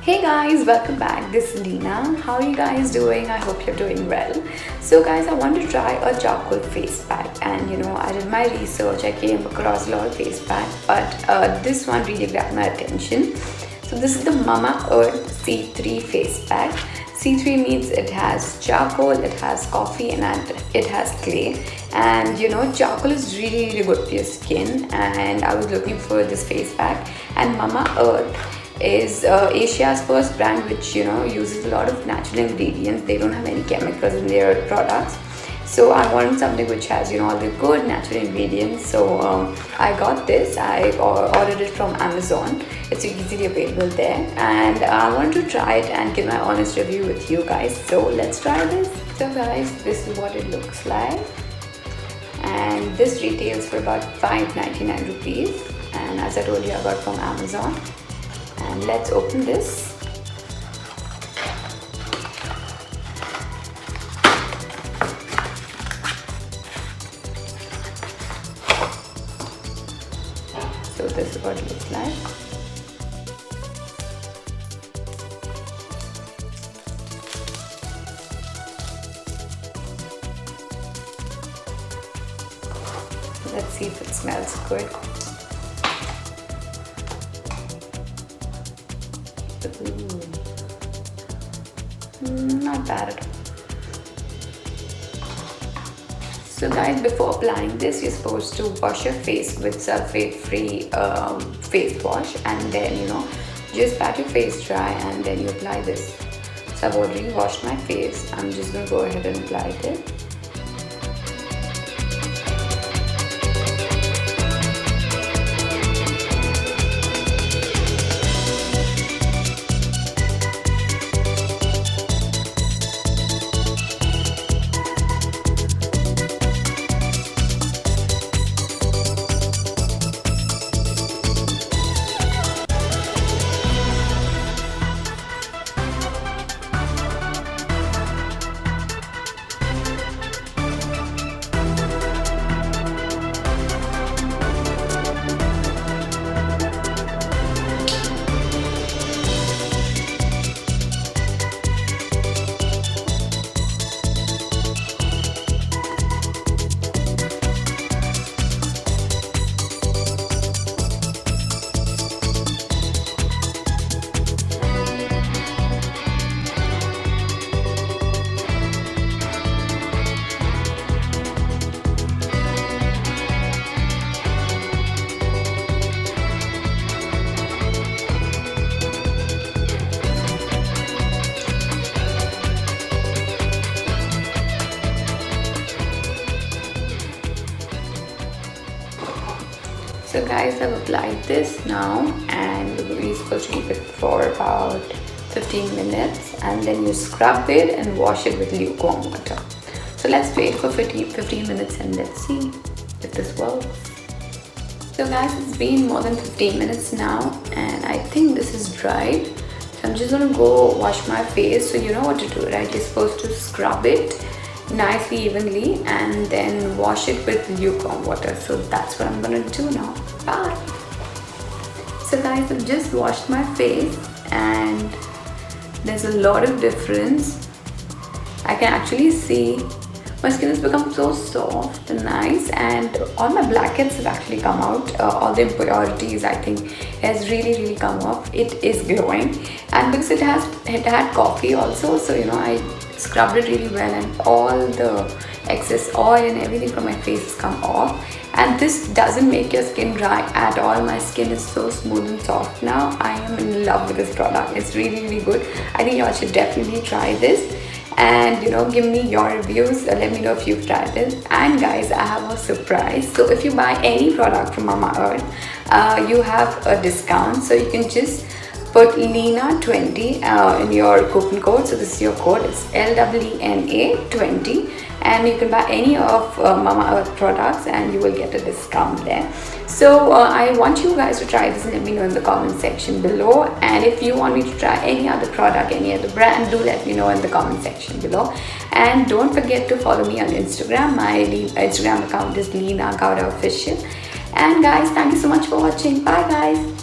Hey guys, welcome back. This is Leena. How are you guys doing? I hope you're doing well. So guys, I want to try a charcoal face pack, and I did my research. I came across a lot of face packs, but this one really grabbed my attention. So this is the Mama Earth C3 face pack. C3 means it has charcoal, it has coffee, and it has clay. And charcoal is really good for your skin, and I was looking for this face pack, and Mama Earth is Asia's first brand which uses a lot of natural ingredients. They don't have any chemicals in their products, so I wanted something which has all the good natural ingredients. So I got this. I ordered it from Amazon. It's easily available there, and I wanted to try it and give my honest review with you guys. So let's try this. So guys, this is what it looks like, and this retails for about 5.99 rupees, and as I told you, I got from Amazon. And let's open this. So this is what it looks like. Let's see if it smells good. Not bad at all. So guys, before applying this, you're supposed to wash your face with sulfate-free face wash, and then just pat your face dry, and then you apply this. So I've already washed my face. I'm just going to go ahead and apply it. So guys, I've applied this now, and you're supposed to keep it for about 15 minutes, and then you scrub it and wash it with lukewarm water. So let's wait for 15 minutes and let's see if this works. So guys, it's been more than 15 minutes now, and I think this is dried. So I'm just gonna go wash my face. So you know what to do, right? You're supposed to scrub it nicely, evenly, and then wash it with lukewarm water. So that's what I'm gonna do now. Bye. So guys, I've just washed my face, and there's a lot of difference. I can actually see my skin has become so soft and nice, and all my blackheads have actually come out. All the impurities, I think, has really come off. It is glowing, and because it had coffee also, so I scrubbed it really well, and all the excess oil and everything from my face has come off. And this doesn't make your skin dry at all. My skin is so smooth and soft now. I am in love with this product. It's really good. I think y'all should definitely try this, and give me your reviews. Let me know if you've tried it. And guys, I have a surprise. So if you buy any product from Mama Earth, you have a discount. So you can just put Leena20 in your coupon code. So this is your code. It's LEENA20, and you can buy any of Mama Earth products, and you will get a discount there. So I want you guys to try this and let me know in the comment section below. And if you want me to try any other product, any other brand, do let me know in the comment section below. And don't forget to follow me on Instagram. My Instagram account is Leena Official. And guys, thank you so much for watching. Bye guys.